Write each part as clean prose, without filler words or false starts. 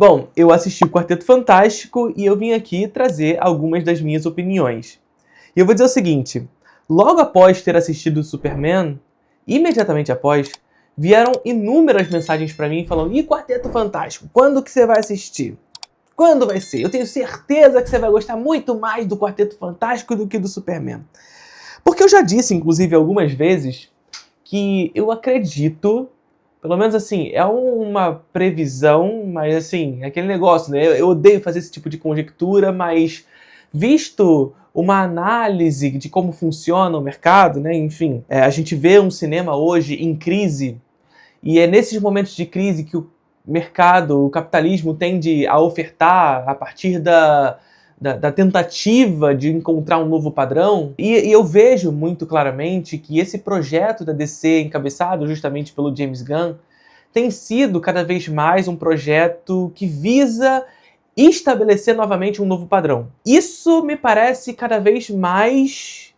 Bom, eu assisti o Quarteto Fantástico e eu vim aqui trazer algumas das minhas opiniões. E eu vou dizer o seguinte, logo após ter assistido o Superman, imediatamente após, vieram inúmeras mensagens pra mim falando: "E Quarteto Fantástico, quando que você vai assistir? Quando vai ser? Eu tenho certeza que você vai gostar muito mais do Quarteto Fantástico do que do Superman." Porque eu já disse, inclusive, algumas vezes, que eu acredito, pelo menos assim, é uma previsão, mas assim, é aquele negócio, né? Eu odeio fazer esse tipo de conjectura, mas visto uma análise de como funciona o mercado, né? Enfim, a gente vê um cinema hoje em crise, e é nesses momentos de crise que o mercado, o capitalismo tende a ofertar a partir da tentativa de encontrar um novo padrão. E eu vejo muito claramente que esse projeto da DC, encabeçado justamente pelo James Gunn, tem sido cada vez mais um projeto que visa estabelecer novamente um novo padrão. Isso me parece cada vez mais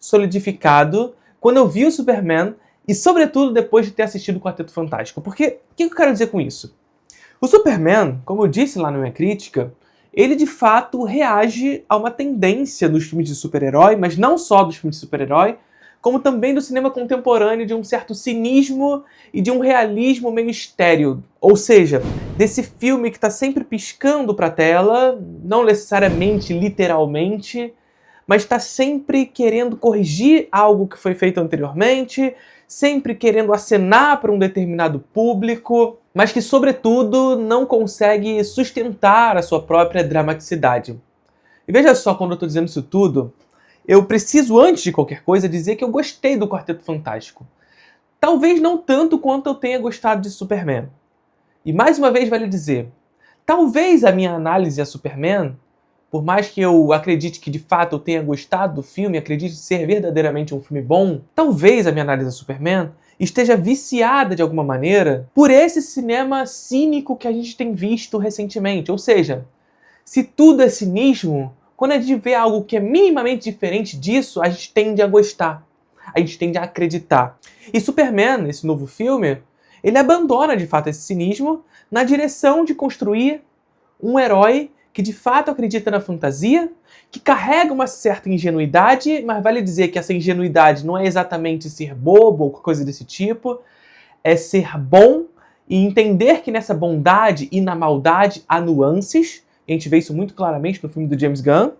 solidificado quando eu vi o Superman e, sobretudo, depois de ter assistido o Quarteto Fantástico. Porque, o que eu quero dizer com isso? O Superman, como eu disse lá na minha crítica, ele de fato reage a uma tendência dos filmes de super-herói, mas não só dos filmes de super-herói, como também do cinema contemporâneo, de um certo cinismo e de um realismo meio estéril. Ou seja, desse filme que está sempre piscando para a tela, não necessariamente literalmente, mas está sempre querendo corrigir algo que foi feito anteriormente, sempre querendo acenar para um determinado público, mas que, sobretudo, não consegue sustentar a sua própria dramaticidade. E veja só, quando eu estou dizendo isso tudo, eu preciso, antes de qualquer coisa, dizer que eu gostei do Quarteto Fantástico. Talvez não tanto quanto eu tenha gostado de Superman. E mais uma vez vale dizer, talvez a minha análise a Superman, por mais que eu acredite que de fato eu tenha gostado do filme, acredite ser verdadeiramente um filme bom, talvez a minha análise a Superman esteja viciada de alguma maneira por esse cinema cínico que a gente tem visto recentemente. Ou seja, se tudo é cinismo, quando a gente vê algo que é minimamente diferente disso, a gente tende a gostar, a gente tende a acreditar. E Superman, esse novo filme, ele abandona de fato esse cinismo na direção de construir um herói que de fato acredita na fantasia, que carrega uma certa ingenuidade, mas vale dizer que essa ingenuidade não é exatamente ser bobo ou coisa desse tipo, é ser bom e entender que nessa bondade e na maldade há nuances. A gente vê isso muito claramente no filme do James Gunn.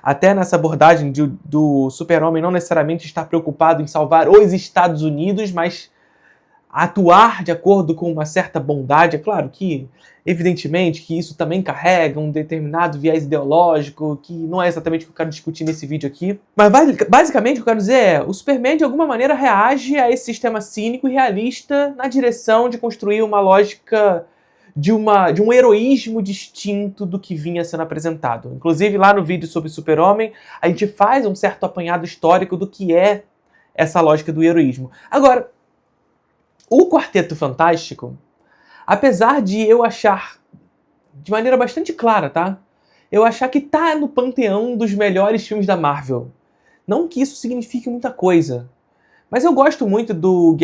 Até nessa abordagem do super-homem não necessariamente estar preocupado em salvar os Estados Unidos, mas atuar de acordo com uma certa bondade. É claro que, evidentemente, que isso também carrega um determinado viés ideológico, que não é exatamente o que eu quero discutir nesse vídeo aqui. Mas basicamente o que eu quero dizer é, o Superman de alguma maneira reage a esse sistema cínico e realista na direção de construir uma lógica de um heroísmo distinto do que vinha sendo apresentado. Inclusive, lá no vídeo sobre Super-Homem, a gente faz um certo apanhado histórico do que é essa lógica do heroísmo. Agora, o Quarteto Fantástico, apesar de eu achar, de maneira bastante clara, tá? Eu achar que tá no panteão dos melhores filmes da Marvel. Não que isso signifique muita coisa. Mas eu gosto muito do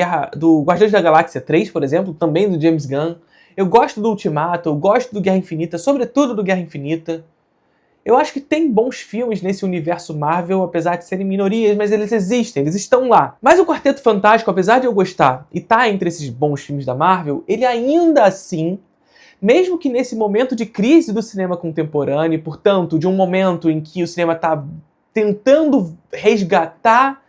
Guardiões da Galáxia 3, por exemplo, também do James Gunn. Eu gosto do Ultimato, eu gosto do Guerra Infinita, sobretudo do Guerra Infinita. Eu acho que tem bons filmes nesse universo Marvel, apesar de serem minorias, mas eles existem, eles estão lá. Mas o Quarteto Fantástico, apesar de eu gostar e tá entre esses bons filmes da Marvel, ele ainda assim, mesmo que nesse momento de crise do cinema contemporâneo, e, portanto, de um momento em que o cinema tá tentando resgatar,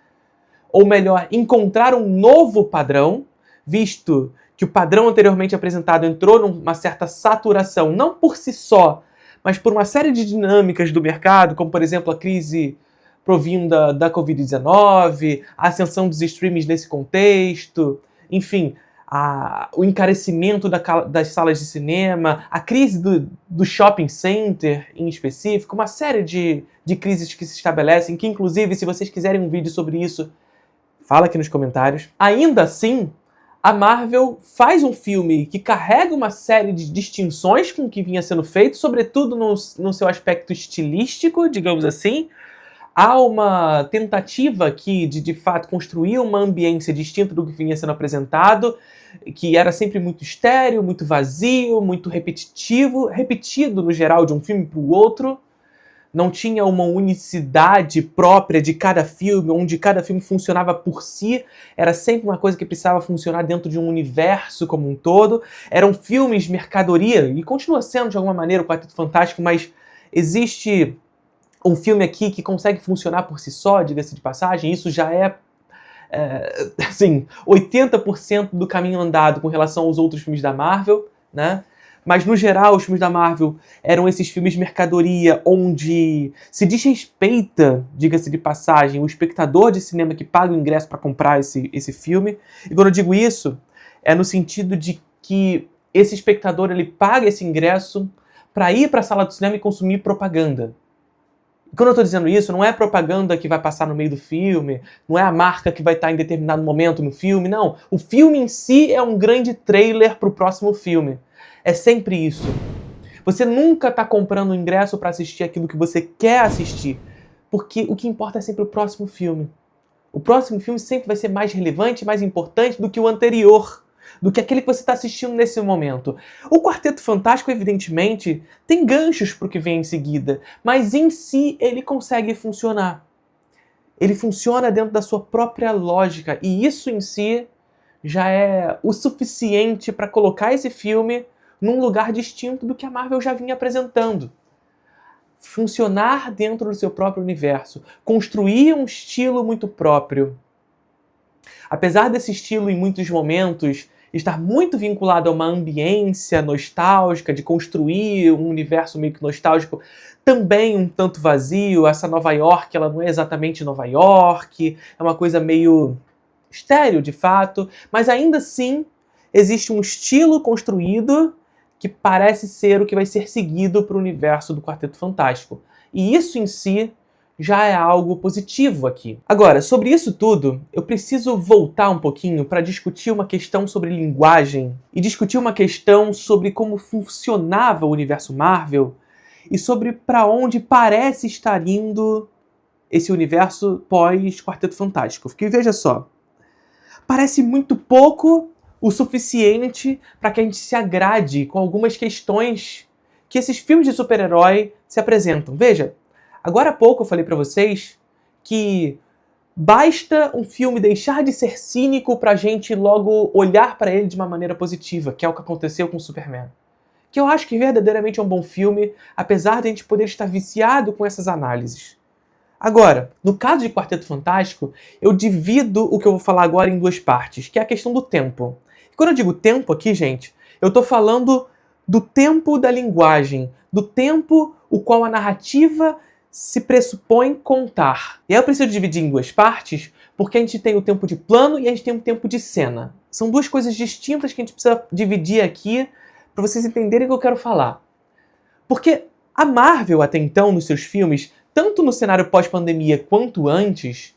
ou melhor, encontrar um novo padrão, visto que o padrão anteriormente apresentado entrou numa certa saturação, não por si só, mas por uma série de dinâmicas do mercado, como por exemplo a crise provinda da Covid-19, a ascensão dos streamings nesse contexto, enfim, o encarecimento das salas de cinema, a crise do shopping center em específico, uma série de crises que se estabelecem, que inclusive, se vocês quiserem um vídeo sobre isso, fala aqui nos comentários. Ainda assim, a Marvel faz um filme que carrega uma série de distinções com o que vinha sendo feito, sobretudo no seu aspecto estilístico, digamos assim, Há uma tentativa aqui de fato, construir uma ambiência distinta do que vinha sendo apresentado, que era sempre muito estéril, muito vazio, muito repetitivo, repetido no geral de um filme para o outro. Não tinha uma unicidade própria de cada filme, onde cada filme funcionava por si. Era sempre uma coisa que precisava funcionar dentro de um universo como um todo. Eram filmes mercadoria, e continua sendo de alguma maneira o Quarteto Fantástico, mas existe um filme aqui que consegue funcionar por si só, diga-se de passagem. Isso já é assim, 80% do caminho andado com relação aos outros filmes da Marvel, né? Mas, no geral, os filmes da Marvel eram esses filmes mercadoria, onde se desrespeita, diga-se de passagem, o espectador de cinema que paga o ingresso para comprar esse filme. E quando eu digo isso, é no sentido de que esse espectador ele paga esse ingresso para ir para a sala do cinema e consumir propaganda. E quando eu estou dizendo isso, não é propaganda que vai passar no meio do filme, não é a marca que vai estar em determinado momento no filme, não. O filme em si é um grande trailer para o próximo filme. É sempre isso. Você nunca está comprando o ingresso para assistir aquilo que você quer assistir, porque o que importa é sempre o próximo filme. O próximo filme sempre vai ser mais relevante, mais importante do que o anterior, do que aquele que você está assistindo nesse momento. O Quarteto Fantástico, evidentemente, tem ganchos para o que vem em seguida, mas em si ele consegue funcionar. Ele funciona dentro da sua própria lógica, e isso em si já é o suficiente para colocar esse filme num lugar distinto do que a Marvel já vinha apresentando. Funcionar dentro do seu próprio universo, construir um estilo muito próprio. Apesar desse estilo, em muitos momentos, estar muito vinculado a uma ambiência nostálgica, de construir um universo meio que nostálgico, também um tanto vazio. Essa Nova York, ela não é exatamente Nova York, é uma coisa meio estéril, de fato, mas ainda assim existe um estilo construído que parece ser o que vai ser seguido para o universo do Quarteto Fantástico. E isso em si já é algo positivo aqui. Agora, sobre isso tudo, eu preciso voltar um pouquinho para discutir uma questão sobre linguagem e discutir uma questão sobre como funcionava o universo Marvel e sobre para onde parece estar indo esse universo pós-Quarteto Fantástico. Porque veja só, parece muito pouco o suficiente para que a gente se agrade com algumas questões que esses filmes de super-herói se apresentam. Veja, agora há pouco eu falei para vocês que basta um filme deixar de ser cínico para a gente logo olhar para ele de uma maneira positiva, que é o que aconteceu com Superman. Que eu acho que verdadeiramente é um bom filme, apesar de a gente poder estar viciado com essas análises. Agora, no caso de Quarteto Fantástico, eu divido o que eu vou falar agora em duas partes, que é a questão do tempo. E quando eu digo tempo aqui, gente, eu estou falando do tempo da linguagem, do tempo o qual a narrativa se pressupõe contar. E aí eu preciso dividir em duas partes, porque a gente tem o tempo de plano e a gente tem o tempo de cena. São duas coisas distintas que a gente precisa dividir aqui para vocês entenderem o que eu quero falar. Porque a Marvel, até então, nos seus filmes, tanto no cenário pós-pandemia quanto antes,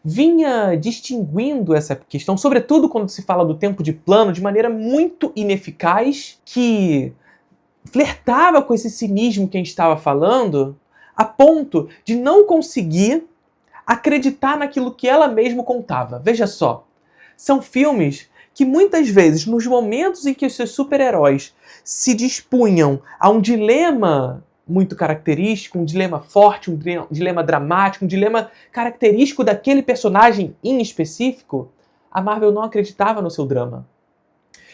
vinha distinguindo essa questão, sobretudo quando se fala do tempo de plano, de maneira muito ineficaz, que flertava com esse cinismo que a gente estava falando, a ponto de não conseguir acreditar naquilo que ela mesma contava. Veja só, são filmes que muitas vezes, nos momentos em que os seus super-heróis se dispunham a um dilema muito característico, um dilema forte, um dilema dramático, um dilema característico daquele personagem em específico, a Marvel não acreditava no seu drama.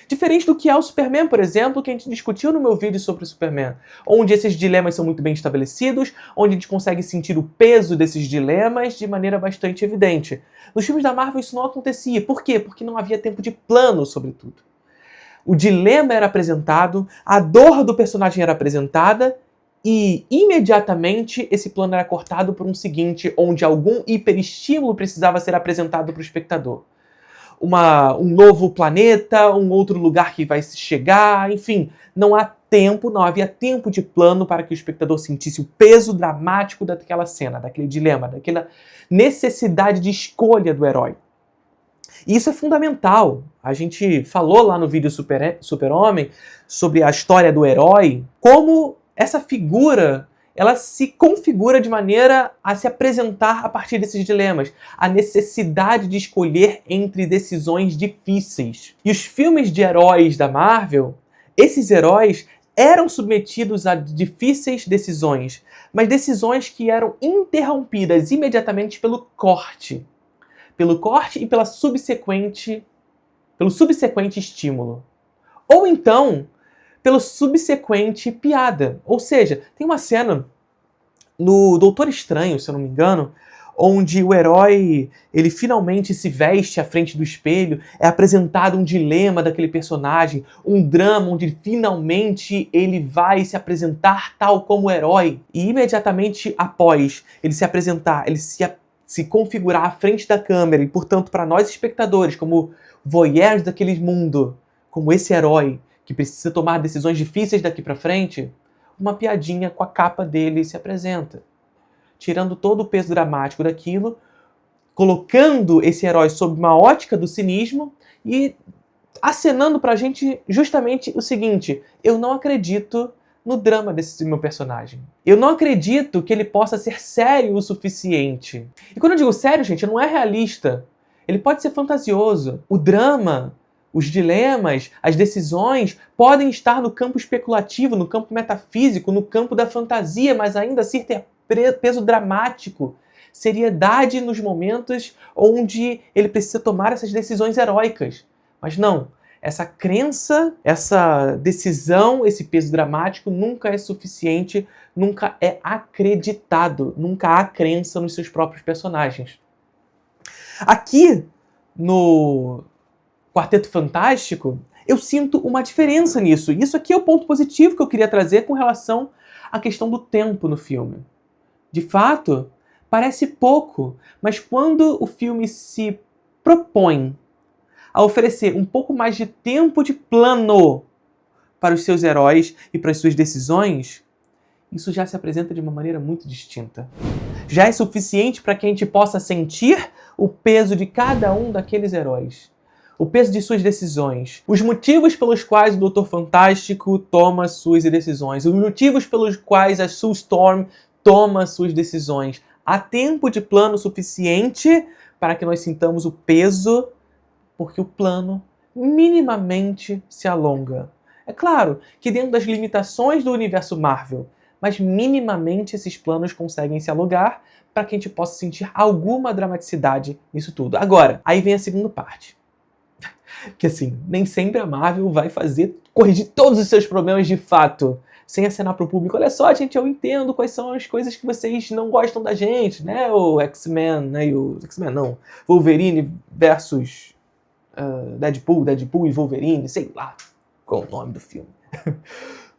Diferente do que é o Superman, por exemplo, que a gente discutiu no meu vídeo sobre o Superman, onde esses dilemas são muito bem estabelecidos, onde a gente consegue sentir o peso desses dilemas de maneira bastante evidente. Nos filmes da Marvel isso não acontecia. Por quê? Porque não havia tempo de plano, sobretudo. O dilema era apresentado, a dor do personagem era apresentada, e imediatamente esse plano era cortado por um seguinte, onde algum hiperestímulo precisava ser apresentado para o espectador. Um novo planeta, um outro lugar que vai chegar, enfim, não havia tempo de plano para que o espectador sentisse o peso dramático daquela cena, daquele dilema, daquela necessidade de escolha do herói. E isso é fundamental. A gente falou lá no vídeo Super-Homem sobre a história do herói, como essa figura ela se configura de maneira a se apresentar a partir desses dilemas, a necessidade de escolher entre decisões difíceis. E os filmes de heróis da Marvel, esses heróis eram submetidos a difíceis decisões, mas decisões que eram interrompidas imediatamente pelo corte e pelo subsequente estímulo. Ou então, pelo subsequente piada. Ou seja, tem uma cena no Doutor Estranho, se eu não me engano, onde o herói, ele finalmente se veste à frente do espelho, é apresentado um dilema daquele personagem, um drama onde finalmente ele vai se apresentar tal como herói. E imediatamente após ele se apresentar, ele se configurar à frente da câmera e, portanto, para nós espectadores, como voyeurs daquele mundo, como esse herói que precisa tomar decisões difíceis daqui para frente, uma piadinha com a capa dele se apresenta, tirando todo o peso dramático daquilo, colocando esse herói sob uma ótica do cinismo e acenando pra gente justamente o seguinte: eu não acredito no drama desse meu personagem. Eu não acredito que ele possa ser sério o suficiente. E quando eu digo sério, gente, não é realista. Ele pode ser fantasioso. O drama, os dilemas, as decisões podem estar no campo especulativo, no campo metafísico, no campo da fantasia, mas ainda assim ter peso dramático, seriedade nos momentos onde ele precisa tomar essas decisões heróicas. Mas não, essa crença, essa decisão, esse peso dramático nunca é suficiente, nunca é acreditado, nunca há crença nos seus próprios personagens. Aqui, no Quarteto Fantástico, eu sinto uma diferença nisso. Isso aqui é o ponto positivo que eu queria trazer com relação à questão do tempo no filme. De fato, parece pouco, mas quando o filme se propõe a oferecer um pouco mais de tempo de plano para os seus heróis e para as suas decisões, isso já se apresenta de uma maneira muito distinta. Já é suficiente para que a gente possa sentir o peso de cada um daqueles heróis, o peso de suas decisões, os motivos pelos quais o Doutor Fantástico toma suas decisões, os motivos pelos quais a Sue Storm toma suas decisões. Há tempo de plano suficiente para que nós sintamos o peso, porque o plano minimamente se alonga. É claro que dentro das limitações do universo Marvel, mas minimamente esses planos conseguem se alongar para que a gente possa sentir alguma dramaticidade nisso tudo. Agora, aí vem a segunda parte. Que assim, nem sempre a Marvel vai corrigir todos os seus problemas de fato, sem acenar pro público: olha só, gente, eu entendo quais são as coisas que vocês não gostam da gente, né? O X-Men, né? X-Men não, Wolverine versus Deadpool e Wolverine, sei lá qual é o nome do filme.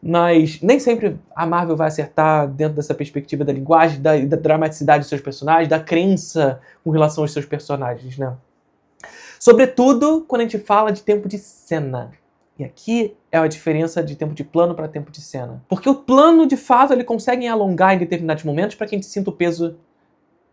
Mas nem sempre a Marvel vai acertar dentro dessa perspectiva da linguagem, da dramaticidade dos seus personagens, da crença com relação aos seus personagens, né? Sobretudo quando a gente fala de tempo de cena. E aqui é a diferença de tempo de plano para tempo de cena. Porque o plano, de fato, ele consegue alongar em determinados momentos para que a gente sinta o peso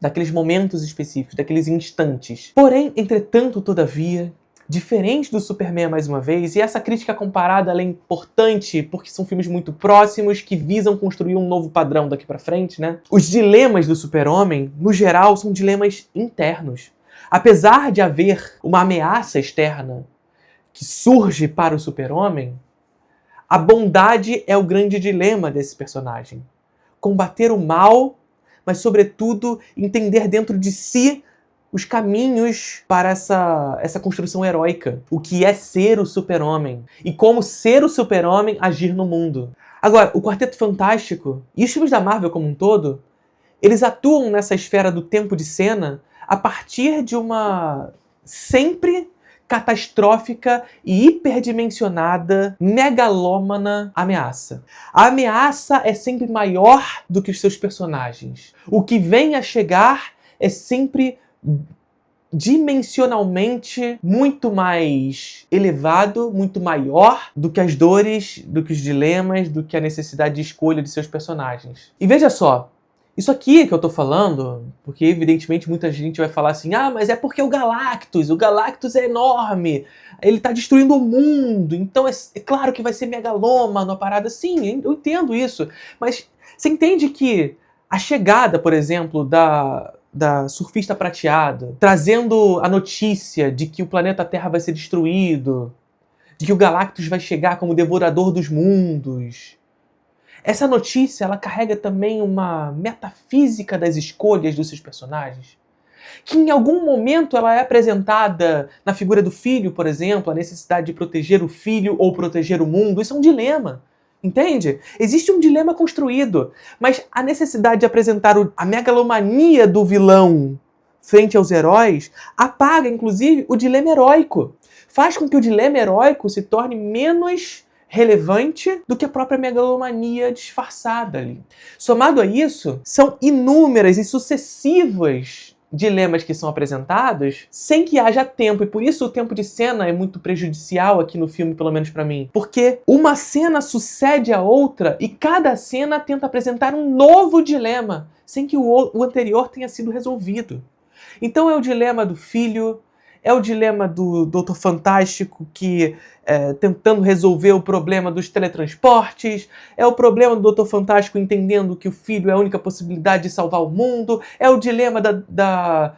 daqueles momentos específicos, daqueles instantes. Porém, entretanto, todavia, diferente do Superman mais uma vez, e essa crítica comparada ela é importante porque são filmes muito próximos que visam construir um novo padrão daqui para frente, né? Os dilemas do Super-Homem, no geral, são dilemas internos. Apesar de haver uma ameaça externa que surge para o Super-Homem, a bondade é o grande dilema desse personagem. Combater o mal, mas sobretudo entender dentro de si os caminhos para essa construção heróica. O que é ser o Super-Homem e como ser o Super-Homem agir no mundo. Agora, o Quarteto Fantástico e os filmes da Marvel como um todo, eles atuam nessa esfera do tempo de cena a partir de uma sempre catastrófica e hiperdimensionada, megalômana ameaça. A ameaça é sempre maior do que os seus personagens. O que vem a chegar é sempre dimensionalmente muito mais elevado, muito maior do que as dores, do que os dilemas, do que a necessidade de escolha de seus personagens. E veja só, Isso aqui que eu tô falando, porque evidentemente muita gente vai falar assim, ah, mas é porque o Galactus é enorme, ele tá destruindo o mundo, então é claro que vai ser megalômano a parada. Sim, eu entendo isso, mas você entende que a chegada, por exemplo, da surfista prateada, trazendo a notícia de que o planeta Terra vai ser destruído, de que o Galactus vai chegar como devorador dos mundos. Essa notícia, ela carrega também uma metafísica das escolhas dos seus personagens, que em algum momento ela é apresentada na figura do filho, por exemplo, a necessidade de proteger o filho ou proteger o mundo. Isso é um dilema, entende? Existe um dilema construído, mas a necessidade de apresentar a megalomania do vilão frente aos heróis apaga, inclusive, o dilema heróico. Faz com que o dilema heróico se torne menos relevante do que a própria megalomania disfarçada ali. Somado a isso, são inúmeras e sucessivas dilemas que são apresentados sem que haja tempo, e por isso o tempo de cena é muito prejudicial aqui no filme, pelo menos pra mim, porque uma cena sucede a outra e cada cena tenta apresentar um novo dilema sem que o anterior tenha sido resolvido. Então é o dilema do filho, é o dilema do Doutor Fantástico tentando resolver o problema dos teletransportes, é o problema do Doutor Fantástico entendendo que o filho é a única possibilidade de salvar o mundo, é o dilema da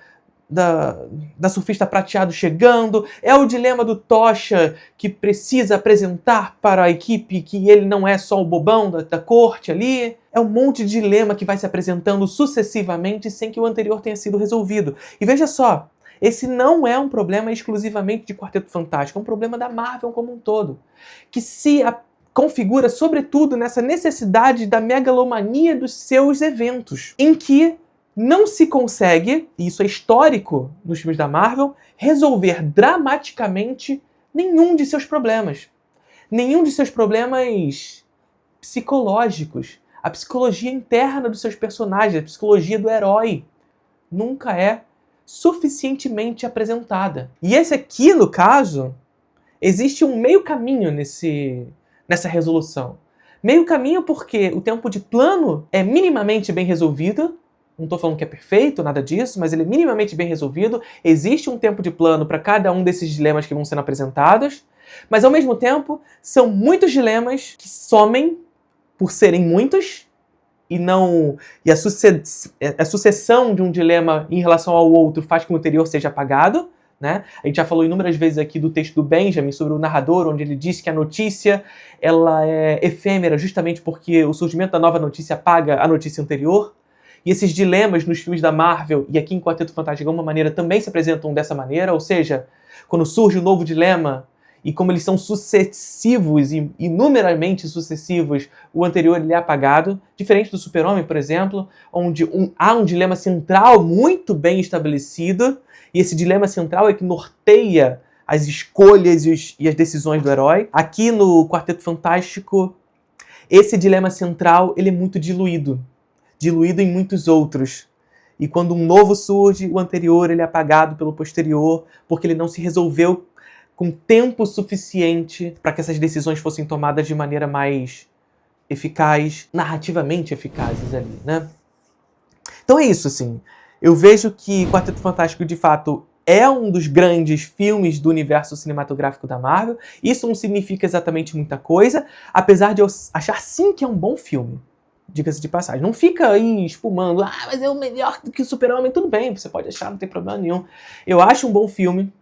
surfista prateado chegando, é o dilema do Tocha que precisa apresentar para a equipe que ele não é só o bobão da corte ali. É um monte de dilema que vai se apresentando sucessivamente sem que o anterior tenha sido resolvido. E veja só, esse não é um problema exclusivamente de Quarteto Fantástico, é um problema da Marvel como um todo, que se configura sobretudo nessa necessidade da megalomania dos seus eventos, em que não se consegue, e isso é histórico nos filmes da Marvel, resolver dramaticamente nenhum de seus problemas. Nenhum de seus problemas psicológicos. A psicologia interna dos seus personagens, a psicologia do herói, nunca é suficientemente apresentada. E esse aqui, no caso, existe um meio caminho nessa resolução. Meio caminho porque o tempo de plano é minimamente bem resolvido. Não estou falando que é perfeito, nada disso, mas ele é minimamente bem resolvido. Existe um tempo de plano para cada um desses dilemas que vão sendo apresentados. Mas, ao mesmo tempo, são muitos dilemas que somem por serem muitos e a sucessão de um dilema em relação ao outro faz com que o anterior seja apagado, né? A gente já falou inúmeras vezes aqui do texto do Benjamin sobre o narrador, onde ele diz que a notícia ela é efêmera justamente porque o surgimento da nova notícia apaga a notícia anterior. E esses dilemas nos filmes da Marvel e aqui em Quarteto Fantástico de alguma maneira também se apresentam dessa maneira, ou seja, quando surge um novo dilema e como eles são sucessivos e inumeramente sucessivos, o anterior ele é apagado, diferente do Super-Homem, por exemplo, onde há um dilema central muito bem estabelecido, e esse dilema central é que norteia as escolhas e as decisões do herói. Aqui no Quarteto Fantástico, esse dilema central ele é muito diluído em muitos outros. E quando um novo surge, o anterior ele é apagado pelo posterior, porque ele não se resolveu com tempo suficiente para que essas decisões fossem tomadas de maneira mais eficaz, narrativamente eficazes ali, né? Então é isso, assim. Eu vejo que Quarteto Fantástico, de fato, é um dos grandes filmes do universo cinematográfico da Marvel. Isso não significa exatamente muita coisa, apesar de eu achar sim que é um bom filme. Diga-se de passagem. Não fica aí espumando, mas é o melhor do que o Super-Homem. Tudo bem, você pode achar, não tem problema nenhum. Eu acho um bom filme,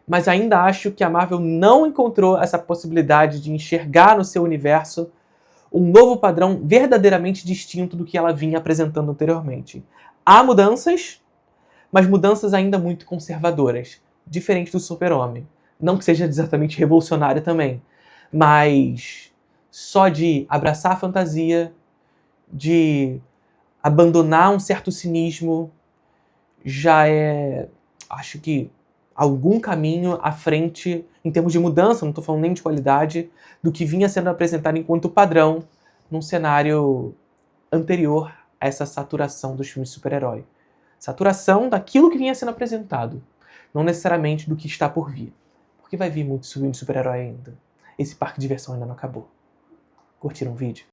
mas ainda acho que a Marvel não encontrou essa possibilidade de enxergar no seu universo um novo padrão verdadeiramente distinto do que ela vinha apresentando anteriormente. Há mudanças, mas mudanças ainda muito conservadoras, diferente do Super-Homem. Não que seja exatamente revolucionário também, mas só de abraçar a fantasia, de abandonar um certo cinismo, já é, acho que, algum caminho à frente em termos de mudança, não estou falando nem de qualidade, do que vinha sendo apresentado enquanto padrão num cenário anterior a essa saturação dos filmes de super-herói. Saturação daquilo que vinha sendo apresentado, não necessariamente do que está por vir. Porque vai vir muito filme de super-herói ainda. Esse parque de diversão ainda não acabou. Curtiram o vídeo?